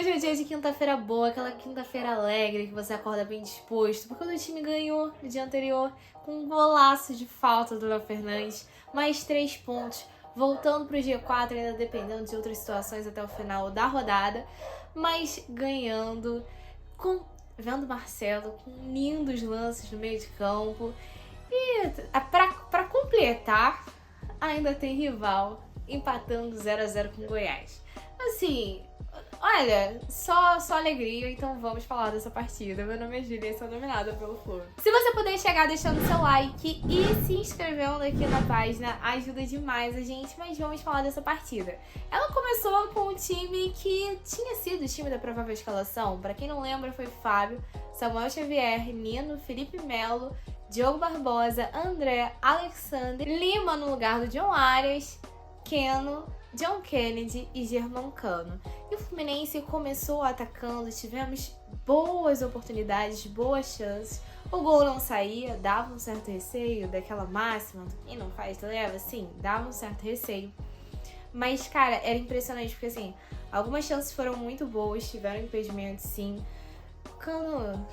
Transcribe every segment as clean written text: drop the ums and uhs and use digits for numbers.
hoje é dia de quinta-feira boa, aquela quinta-feira alegre que você acorda bem disposto, porque o time ganhou no dia anterior com um golaço de falta do Léo Fernandes, mais 3 pontos, voltando pro G4, ainda dependendo de outras situações até o final da rodada, mas ganhando, vendo Marcelo com lindos lances no meio de campo. E pra completar, ainda tem rival empatando 0-0 com Goiás. Assim, olha, só alegria, então vamos falar dessa partida. Meu nome é Julia e sou dominada pelo Flu. Se você puder chegar deixando seu like e se inscrevendo aqui na página, ajuda demais a gente, mas vamos falar dessa partida. Ela começou com um time que tinha sido o time da provável escalação. Pra quem não lembra, foi Fábio, Samuel Xavier, Nino, Felipe Melo, Diogo Barbosa, André, Alexander, Lima no lugar do John Arias, Keno, John Kennedy e Germancano. E o Fluminense começou atacando, tivemos boas oportunidades, boas chances. O gol não saía, dava um certo receio, daquela máxima, quem não faz leva, sim, dava um certo receio. Mas, cara, era impressionante, porque assim, algumas chances foram muito boas, tiveram impedimento, sim. O Cano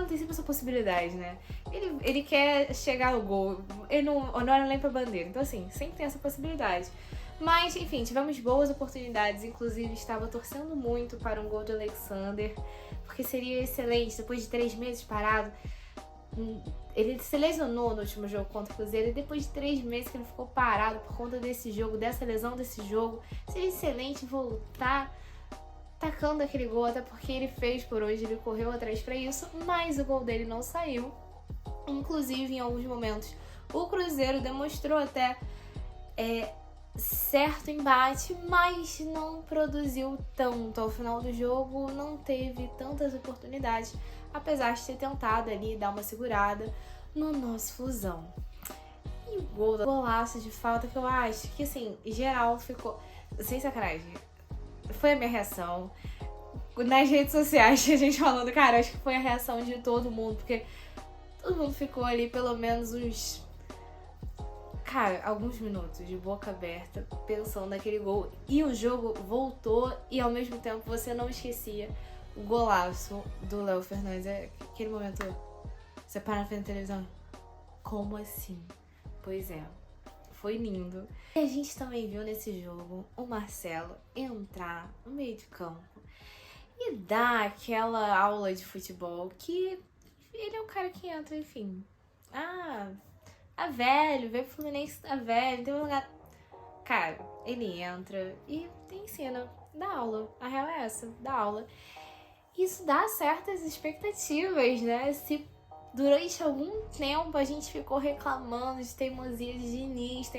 tem sempre essa possibilidade, né? Ele quer chegar no gol, ele não olha nem pra bandeira. Então, assim, sempre tem essa possibilidade. Mas, enfim, tivemos boas oportunidades. Inclusive, estava torcendo muito para um gol de Alexander, porque seria excelente. Depois de 3 meses parado, ele se lesionou no último jogo contra o Cruzeiro. E depois de 3 meses que ele ficou parado por conta desse jogo, dessa lesão desse jogo, seria excelente voltar tacando aquele gol, até porque ele fez por hoje, ele correu atrás pra isso, mas o gol dele não saiu. Inclusive, em alguns momentos, o Cruzeiro demonstrou até certo embate, mas não produziu tanto. Ao final do jogo, não teve tantas oportunidades, apesar de ter tentado ali dar uma segurada no nosso Flusão. E o golaço de falta que eu acho que, assim, geral ficou... Sem sacanagem. Foi a minha reação. Nas redes sociais, a gente falando, cara, acho que foi a reação de todo mundo, porque todo mundo ficou ali pelo menos alguns minutos de boca aberta, pensando naquele gol. E o jogo voltou e ao mesmo tempo você não esquecia o golaço do Léo Fernandes. Aquele momento, você para na frente da televisão, como assim? Pois é. Foi lindo. E a gente também viu nesse jogo o Marcelo entrar no meio de campo e dar aquela aula de futebol que ele é um cara que entra, enfim. Tá velho, veio pro Fluminense, tá velho, tem um lugar... Cara, ele entra e ensina, dá aula. A real é essa, dá aula. Isso dá certas expectativas, né? Se durante algum tempo a gente ficou reclamando de teimosia de Diniz,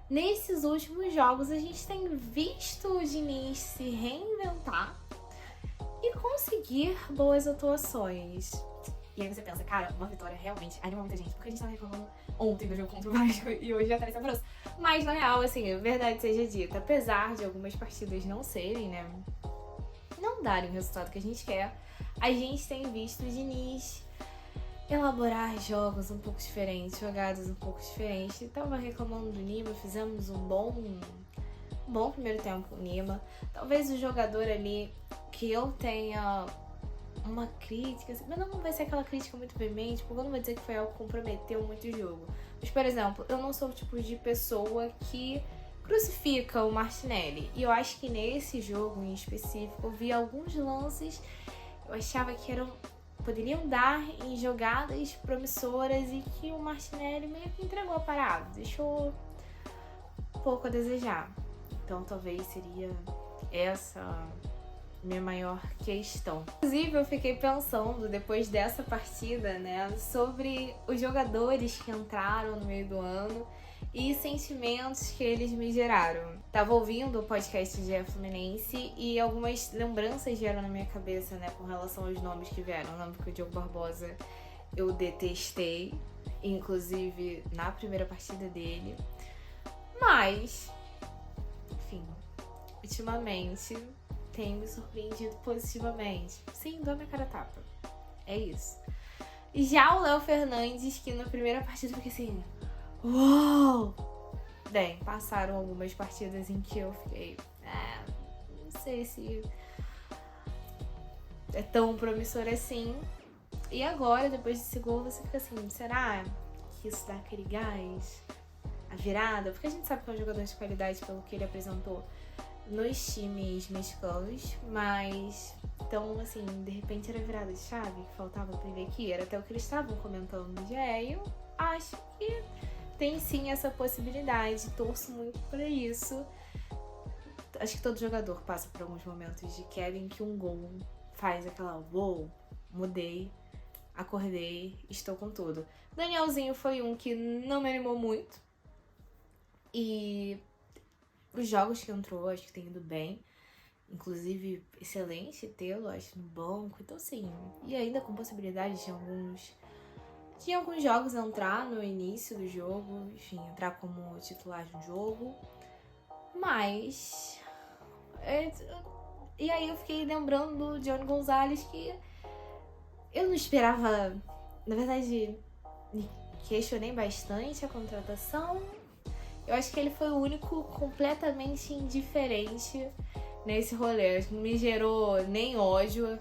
nesses últimos jogos a gente tem visto o Diniz se reinventar e conseguir boas atuações. E aí você pensa, cara, uma vitória realmente anima muita gente, porque a gente tava reclamando ontem do jogo contra o Vasco e hoje já tá nesse amoroso. Mas na real, assim, verdade seja dita, apesar de algumas partidas não serem, né, não darem o resultado que a gente quer, a gente tem visto o Diniz elaborar jogos um pouco diferentes, jogadas um pouco diferentes. Eu tava reclamando do Lima, fizemos um bom primeiro tempo com o Lima. Talvez o jogador ali que eu tenha uma crítica, mas não vai ser aquela crítica muito veemente, porque eu não vou dizer que foi algo que comprometeu muito o jogo. Mas, por exemplo, eu não sou o tipo de pessoa que crucifica o Martinelli. E eu acho que nesse jogo em específico, eu vi alguns lances, eu achava que poderiam dar em jogadas promissoras e que o Martinelli meio que entregou a parada, deixou um pouco a desejar. Então talvez seria essa minha maior questão. Inclusive eu fiquei pensando depois dessa partida, né, sobre os jogadores que entraram no meio do ano e sentimentos que eles me geraram. Tava ouvindo o podcast de Fluminense e algumas lembranças vieram na minha cabeça, né, com relação aos nomes que vieram. Eu lembro que o Diogo Barbosa eu detestei, inclusive na primeira partida dele. Mas, enfim, ultimamente tem me surpreendido positivamente. Sim, dou minha cara a tapa. É isso. Já o Léo Fernandes, que na primeira partida eu fiquei assim... Uou! Bem, passaram algumas partidas em que eu fiquei... não sei se é tão promissor assim. E agora, depois desse gol, você fica assim, será que isso dá aquele gás? A virada? Porque a gente sabe que é um jogador de qualidade pelo que ele apresentou nos times mexicanos, mas então, assim, de repente era virada de chave que faltava pra ele aqui, era até o que eles estavam comentando no GE, e eu acho que tem sim essa possibilidade, torço muito pra isso. Acho que todo jogador passa por alguns momentos de queda em que um gol faz aquela uou, mudei, acordei, estou com tudo. Danielzinho foi um que não me animou muito, e os jogos que entrou, acho que tem ido bem. Inclusive, excelente tê-lo, acho, no banco. Então, assim, e ainda com possibilidade de alguns jogos entrar no início do jogo, enfim, entrar como titular de um jogo. Mas... E aí eu fiquei lembrando do Johnny Gonzalez, que eu não esperava... Na verdade, me questionei bastante a contratação. Eu acho que ele foi o único completamente indiferente nesse rolê. Acho que não me gerou nem ódio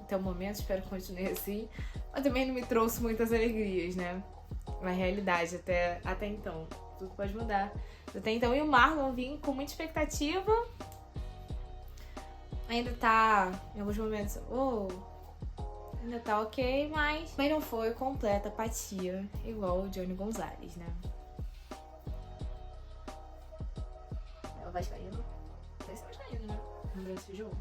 até o momento, espero que continue assim. Mas também não me trouxe muitas alegrias, né? Na realidade, até então. Tudo pode mudar. Até então, e o Marlon vim com muita expectativa. Ainda tá, em alguns momentos, ainda tá ok, mas não foi completa apatia, igual o Johnny Gonzalez, né? É o Vascaíno. Esse é o Vascaíno, né? Desse jogo.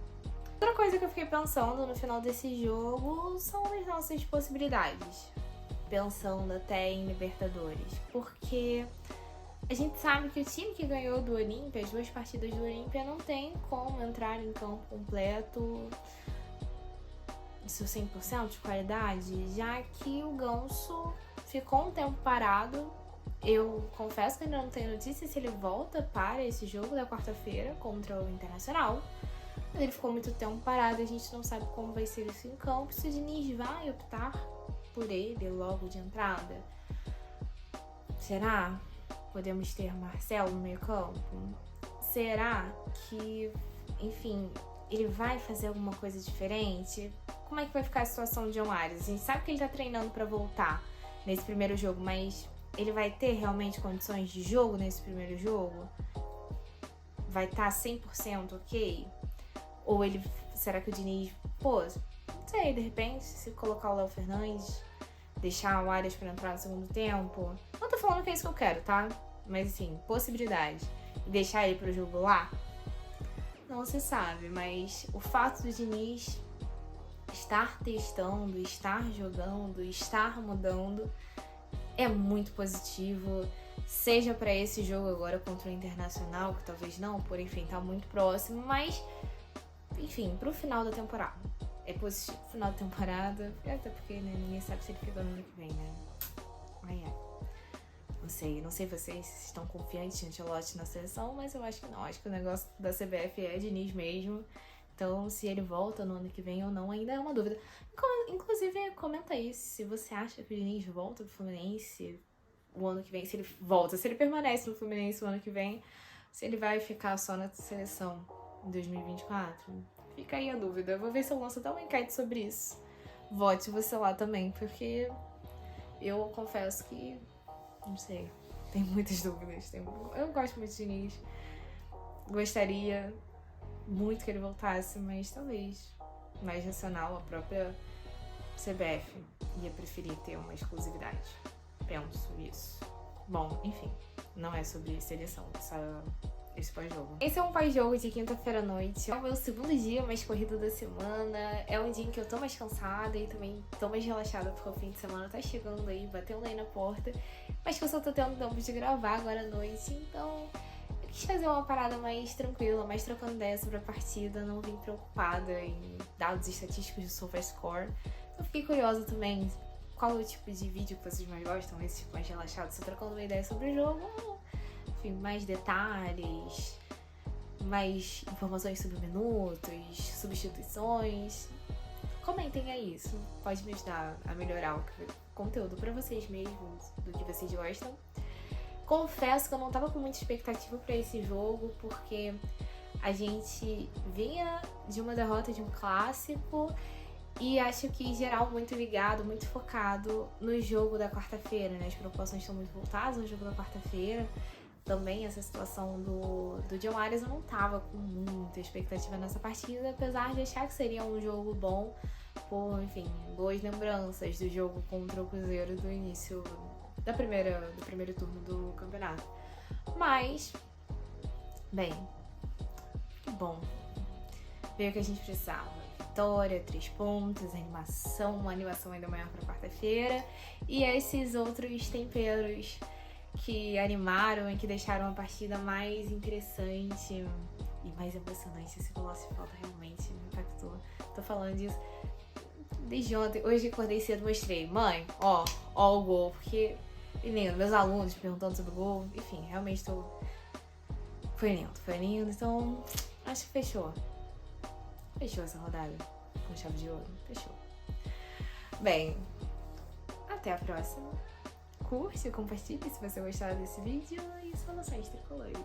Outra coisa que eu fiquei pensando no final desse jogo são as nossas possibilidades. Pensando até em Libertadores. Porque a gente sabe que o time que ganhou do Olímpia, as 2 partidas do Olímpia, não tem como entrar em campo completo de seu 100% de qualidade, já que o Ganso ficou um tempo parado. Eu confesso que ainda não tenho notícia se ele volta para esse jogo da quarta-feira contra o Internacional. Mas ele ficou muito tempo parado, a gente não sabe como vai ser isso em campo. Se o Diniz vai optar por ele logo de entrada, será? Podemos ter Marcelo no meio campo? Será que, enfim, ele vai fazer alguma coisa diferente? Como é que vai ficar a situação de John Arias? A gente sabe que ele tá treinando pra voltar nesse primeiro jogo, mas ele vai ter realmente condições de jogo nesse primeiro jogo? Vai estar 100% ok? Ou será que o Diniz, não sei, de repente, se colocar o Léo Fernandes, deixar o Arias pra entrar no segundo tempo? Não tô falando que é isso que eu quero, tá? Mas assim, possibilidade. E deixar ele pro jogo lá? Não se sabe, mas o fato do Diniz estar testando, estar jogando, estar mudando é muito positivo. Seja pra esse jogo agora contra o Internacional, que talvez não, por enfim, tá muito próximo, mas enfim, pro final da temporada. É positivo, final da temporada, até porque, né, ninguém sabe se ele fica no ano que vem, né? Não sei vocês se estão confiantes em Ancelotti na seleção, mas eu acho que não. Acho que o negócio da CBF é Diniz mesmo. Então, se ele volta no ano que vem ou não, ainda é uma dúvida. Inclusive, comenta aí se você acha que o Diniz volta pro Fluminense o ano que vem. Se ele volta, se ele permanece no Fluminense o ano que vem, se ele vai ficar só na seleção em 2024. Fica aí a dúvida. Eu vou ver se eu lanço até uma enquete sobre isso. Vote você lá também, porque eu confesso que, não sei, tenho muitas dúvidas. Eu gosto muito de Diniz. Gostaria muito que ele voltasse, mas talvez mais racional, a própria CBF ia preferir ter uma exclusividade. Penso isso. Bom, enfim, não é sobre seleção, esse pós-jogo. Esse é um pós-jogo de quinta-feira à noite. É o meu segundo dia mais corrido da semana. É um dia em que eu tô mais cansada e também tô mais relaxada porque o fim de semana tá chegando aí, batendo aí na porta. Mas que eu só tô tendo tempo de gravar agora à noite, então eu quis fazer uma parada mais tranquila, mais trocando ideia sobre a partida. Não vim preocupada em dados estatísticos do SofaScore. Então fiquei curiosa também qual é o tipo de vídeo que vocês mais gostam, esse tipo mais relaxado, só trocando uma ideia sobre o jogo. Enfim, mais detalhes, mais informações sobre minutos, substituições. Comentem aí, isso pode me ajudar a melhorar o conteúdo pra vocês mesmos, do que vocês gostam. Confesso que eu não tava com muita expectativa pra esse jogo, porque a gente vinha de uma derrota de um clássico e acho que, em geral, muito ligado, muito focado no jogo da quarta-feira, né? As preocupações estão muito voltadas no jogo da quarta-feira. Também essa situação do John Arias, eu não tava com muita expectativa nessa partida, apesar de achar que seria um jogo bom por, enfim, boas lembranças do jogo contra o Cruzeiro do início do primeiro turno do campeonato. Mas, bem, que bom. Veio o que a gente precisava. Vitória, 3 pontos, uma animação ainda maior pra quarta-feira. E esses outros temperos que animaram e que deixaram a partida mais interessante e mais emocionante. Esse Velocity Falta realmente me impactou. Tô falando disso desde ontem. Hoje acordei cedo, mostrei. Mãe, ó o gol. Porque, lindo, meus alunos perguntando sobre o gol. Enfim, realmente foi lindo. Então, acho que fechou. Fechou essa rodada com chave de ouro. Fechou. Bem, até a próxima. Curte, compartilhe se você gostar desse vídeo e saudações tricolores.